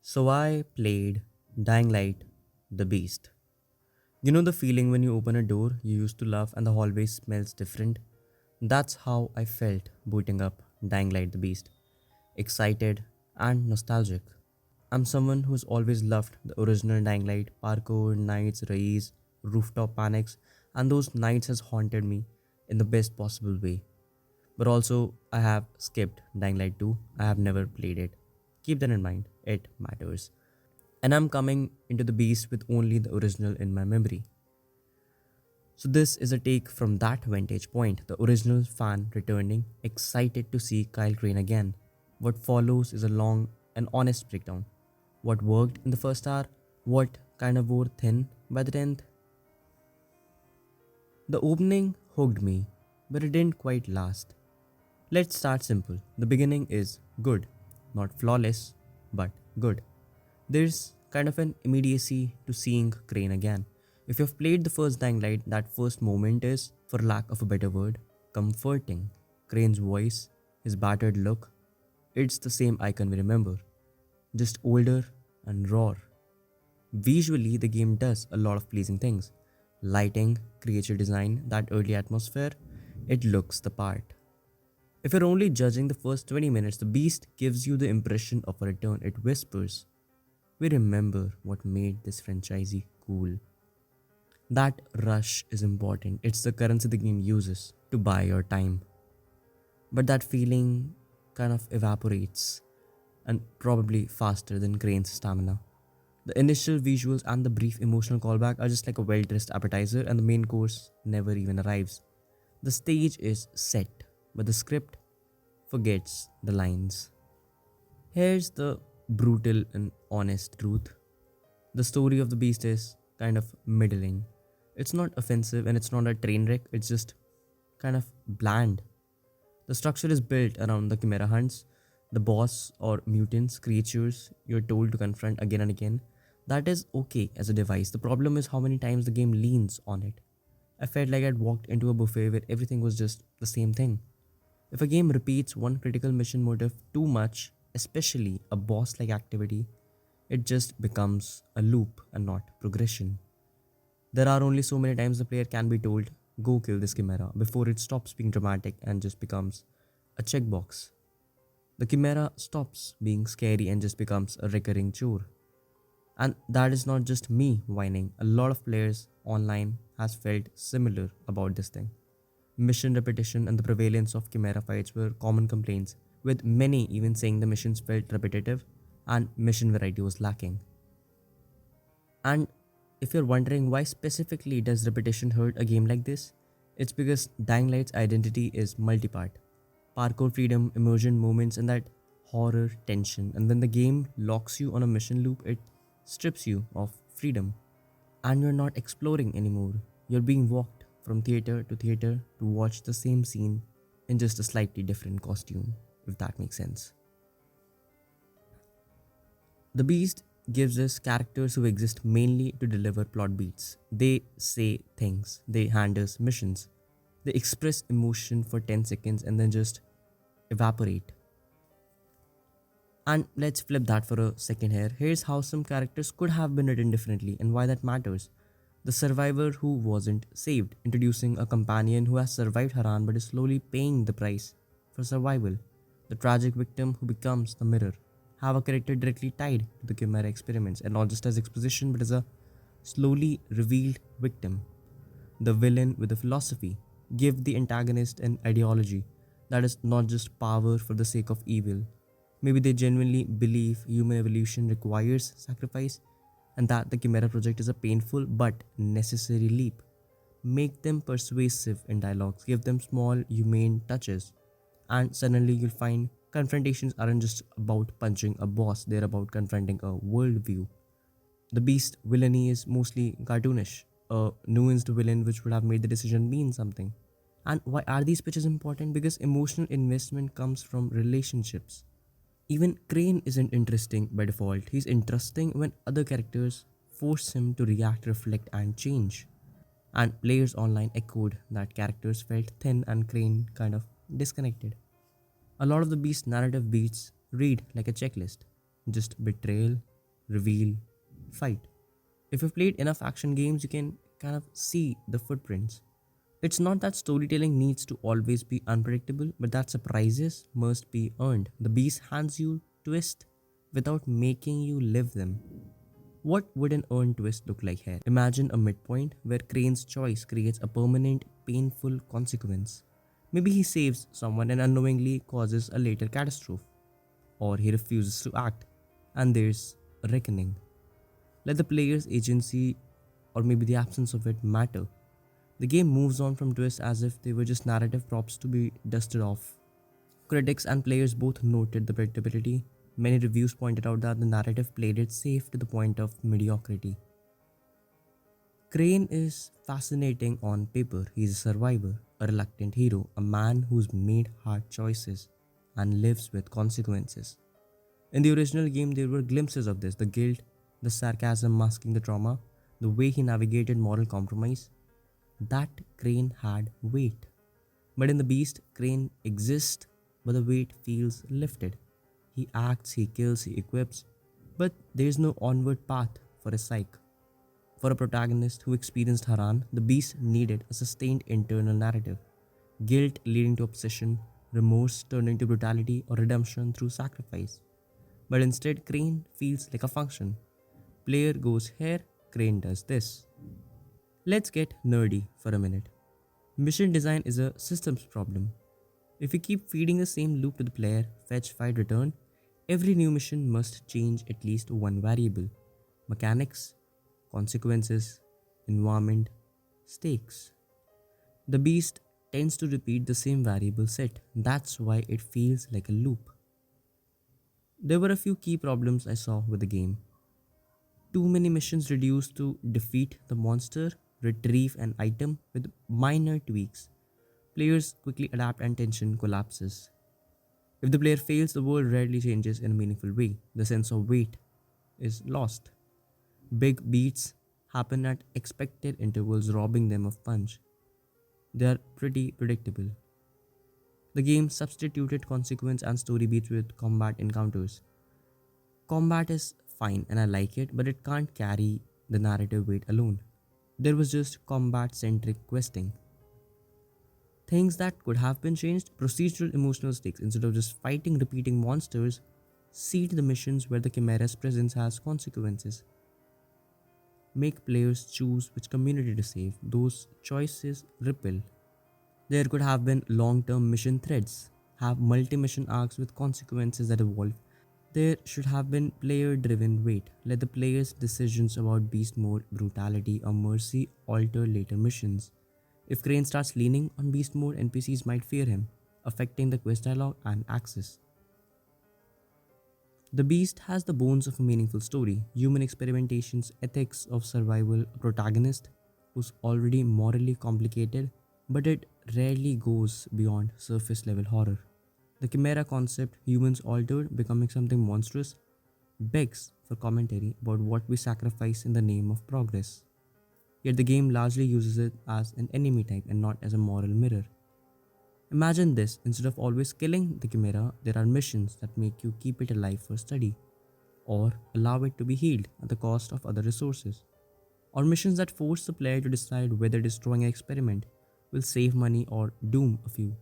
So I played Dying Light the Beast. You know the feeling when you open a door you used to love and the hallway smells different? That's how I felt booting up Dying Light the Beast. Excited and nostalgic. I'm someone who's always loved the original Dying Light, parkour, nights, raise, rooftop panics, and those nights has haunted me in the best possible way. But also, I have skipped Dying Light 2. I have never played it. Keep that in mind, it matters. And I'm coming into the beast with only the original in my memory. So, this is a take from that vantage point, the original fan returning, excited to see Kyle Crane again. What follows is a long and honest breakdown. What worked in the first hour, what kind of wore thin by the 10th. The opening hooked me, but it didn't quite last. Let's start simple. The beginning is good, not flawless, but good. There's kind of an immediacy to seeing Crane again. If you've played the first Dying Light, that first moment is, for lack of a better word, comforting. Crane's voice, his battered look, it's the same icon we remember, just older and raw. Visually, the game does a lot of pleasing things. Lighting, creature design, that early atmosphere, it looks the part. If you're only judging the first 20 minutes, the beast gives you the impression of a return. It whispers, we remember what made this franchisee cool. That rush is important. It's the currency the game uses to buy your time. But that feeling kind of evaporates and probably faster than Crane's stamina. The initial visuals and the brief emotional callback are just like a well dressed appetizer, and the main course never even arrives. The stage is set, but the script forgets the lines. Here's the brutal and honest truth: the story of the beast is kind of middling. It's not offensive and it's not a train wreck, it's just kind of bland. The structure is built around the chimera hunts, the boss or mutants, creatures you're told to confront again and again. That is okay as a device. The problem is how many times the game leans on it. I felt like I'd walked into a buffet where everything was just the same thing. If a game repeats one critical mission motive too much, especially a boss like activity, it just becomes a loop and not progression. There are only so many times the player can be told, go kill this chimera, before it stops being dramatic and just becomes a checkbox. The chimera stops being scary and just becomes a recurring chore. And that is not just me whining. A lot of players online has felt similar about this thing. Mission repetition and the prevalence of chimera fights were common complaints, with many even saying the missions felt repetitive and mission variety was lacking. And if you're wondering why specifically does repetition hurt a game like this, it's because Dying Light's identity is multi-part. Parkour freedom, immersion moments, and that horror tension. And when the game locks you on a mission loop, it strips you of freedom. And you're not exploring anymore. You're being walked from theater to watch the same scene in just a slightly different costume, if that makes sense. The Beast gives us characters who exist mainly to deliver plot beats. They say things, they hand us missions, they express emotion for 10 seconds and then just evaporate. And let's flip that for a second here. Here's how some characters could have been written differently and why that matters. The survivor who wasn't saved, introducing a companion who has survived Haran but is slowly paying the price for survival. The tragic victim who becomes the mirror. Have a character directly tied to the Chimera experiments and not just as exposition but as a slowly revealed victim. The villain with a philosophy. Give the antagonist an ideology that is not just power for the sake of evil. Maybe they genuinely believe human evolution requires sacrifice and that the Chimera project is a painful but necessary leap. Make them persuasive in dialogues, give them small, humane touches, and suddenly you'll find confrontations aren't just about punching a boss, they're about confronting a worldview. The Beast villainy is mostly cartoonish, a nuanced villain which would have made the decision mean something. And why are these pitches important? Because emotional investment comes from relationships. Even Crane isn't interesting by default, he's interesting when other characters force him to react, reflect, and change. And players online echoed that characters felt thin and Crane kind of disconnected. A lot of the Beast narrative beats read like a checklist: just betrayal, reveal, fight. If you've played enough action games, you can kind of see the footprints. It's not that storytelling needs to always be unpredictable, but that surprises must be earned. The beast hands you twist without making you live them. What would an earned twist look like here? Imagine a midpoint where Crane's choice creates a permanent, painful consequence. Maybe he saves someone and unknowingly causes a later catastrophe, or he refuses to act, and there's a reckoning. Let the player's agency, or maybe the absence of it, matter. The game moves on from twists as if they were just narrative props to be dusted off. Critics and players both noted the predictability. Many reviews pointed out that the narrative played it safe to the point of mediocrity. Crane is fascinating on paper. He's a survivor, a reluctant hero, a man who's made hard choices and lives with consequences. In the original game, there were glimpses of this: the guilt, the sarcasm masking the trauma, the way he navigated moral compromise. That Crane had weight. But in the Beast, Crane exists, but the weight feels lifted. He acts, he kills, he equips, but there is no onward path for his psyche. For a protagonist who experienced Haran, the Beast needed a sustained internal narrative. Guilt leading to obsession, remorse turning to brutality, or redemption through sacrifice. But instead, Crane feels like a function. Player goes here, Crane does this. Let's get nerdy for a minute. Mission design is a systems problem. If you keep feeding the same loop to the player, fetch, fight, return, every new mission must change at least one variable: mechanics, consequences, environment, stakes. The beast tends to repeat the same variable set. That's why it feels like a loop. There were a few key problems I saw with the game. Too many missions reduced to defeat the monster, retrieve an item with minor tweaks. Players quickly adapt and tension collapses. If the player fails, the world rarely changes in a meaningful way. The sense of weight is lost. Big beats happen at expected intervals, robbing them of punch. They are pretty predictable. The game substituted consequence and story beats with combat encounters. Combat is fine and I like it, but it can't carry the narrative weight alone. There was just combat centric questing. Things that could have been changed: procedural emotional stakes. Instead of just fighting repeating monsters, seed the missions where the Chimera's presence has consequences. Make players choose which community to save. Those choices ripple. There could have been long term mission threads, have multi mission arcs with consequences that evolve. There should have been player driven weight. Let the player's decisions about beast mode, brutality, or mercy alter later missions. If Crane starts leaning on beast mode, NPCs might fear him, affecting the quest dialogue and access. The beast has the bones of a meaningful story: human experimentations, ethics of survival, a protagonist who's already morally complicated, but it rarely goes beyond surface level horror. The Chimera concept, humans altered, becoming something monstrous, begs for commentary about what we sacrifice in the name of progress. Yet the game largely uses it as an enemy type and not as a moral mirror. Imagine this: instead of always killing the Chimera, there are missions that make you keep it alive for study, or allow it to be healed at the cost of other resources, or missions that force the player to decide whether destroying an experiment will save money or doom a few.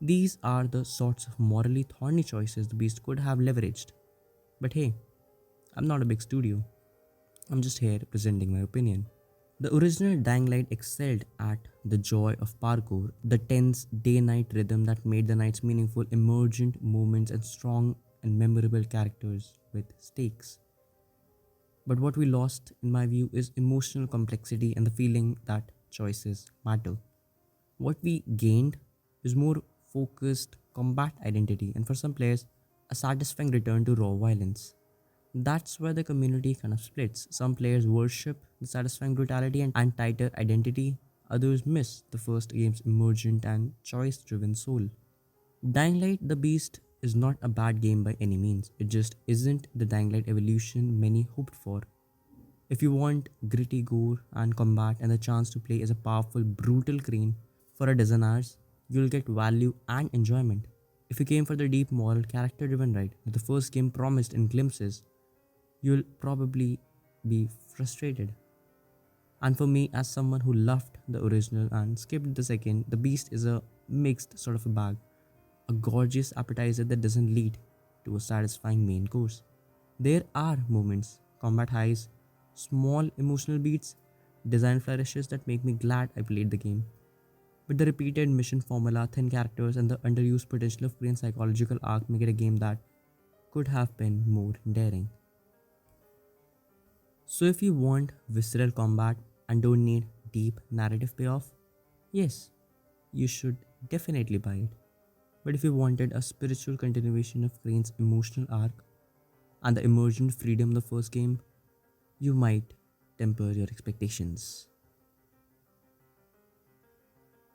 These are the sorts of morally thorny choices the Beast could have leveraged. But hey, I'm not a big studio. I'm just here presenting my opinion. The original Dying Light excelled at the joy of parkour, the tense day-night rhythm that made the nights meaningful, emergent moments, and strong and memorable characters with stakes. But what we lost, in my view, is emotional complexity and the feeling that choices matter. What we gained is more focused combat identity, and for some players, a satisfying return to raw violence. That's where the community kind of splits. Some players worship the satisfying brutality and tighter identity, others miss the first game's emergent and choice driven soul. Dying Light the Beast is not a bad game by any means, it just isn't the Dying Light evolution many hoped for. If you want gritty gore and combat and the chance to play as a powerful, brutal Crane for a dozen hours, you'll get value and enjoyment. If you came for the deep moral, character driven ride that the first game promised in glimpses, you'll probably be frustrated. And for me, as someone who loved the original and skipped the second, The Beast is a mixed sort of a bag, a gorgeous appetizer that doesn't lead to a satisfying main course. There are moments, combat highs, small emotional beats, design flourishes that make me glad I played the game. But the repeated mission formula, thin characters, and the underused potential of Korean psychological arc make it a game that could have been more daring. So, if you want visceral combat and don't need deep narrative payoff, yes, you should definitely buy it. But if you wanted a spiritual continuation of Crane's emotional arc and the emergent freedom of the first game, you might temper your expectations.